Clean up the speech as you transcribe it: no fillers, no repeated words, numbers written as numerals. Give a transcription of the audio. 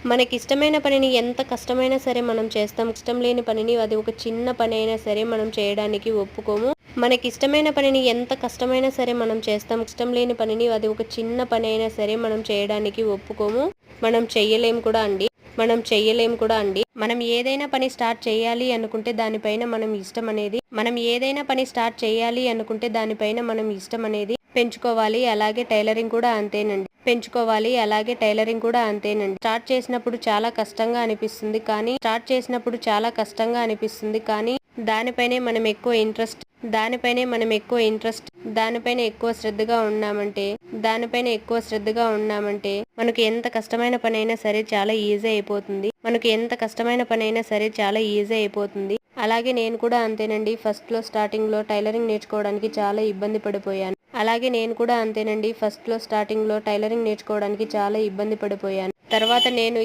మనకిష్టమైన పనిని ఎంత కష్టమైనా సరే మనం చేస్తాం. ఇష్టం లేని పనిని అది ఒక చిన్న పనైనా సరే మనం చేయడానికి ఒప్పుకోము. మనకిష్టమైన పనిని ఎంత కష్టమైనా సరే మనం చేస్తాం. ఇష్టం లేని పనిని అది ఒక చిన్న పనైనా సరే మనం చేయడానికి ఒప్పుకోము. మనం చెయ్యలేం కూడా అండి. మనం ఏదైనా పని స్టార్ట్ చేయాలి అనుకుంటే దానిపైన మనం ఇష్టం అనేది పెంచుకోవాలి. అలాగే టైలరింగ్ కూడా అంతేనండి. స్టార్ట్ చేసినప్పుడు చాలా కష్టంగా అనిపిస్తుంది కానీ దానిపైనే మనం ఎక్కువ ఇంట్రెస్ట్ దానిపైన ఎక్కువ శ్రద్ధగా ఉన్నామంటే మనకు ఎంత కష్టమైన పనైనా సరే చాలా ఈజీ అయిపోతుంది. అలాగే నేను కూడా అంతేనండి. స్టార్టింగ్ లో టైలరింగ్ నేర్చుకోవడానికి చాలా ఇబ్బంది పడిపోయాను. తర్వాత నేను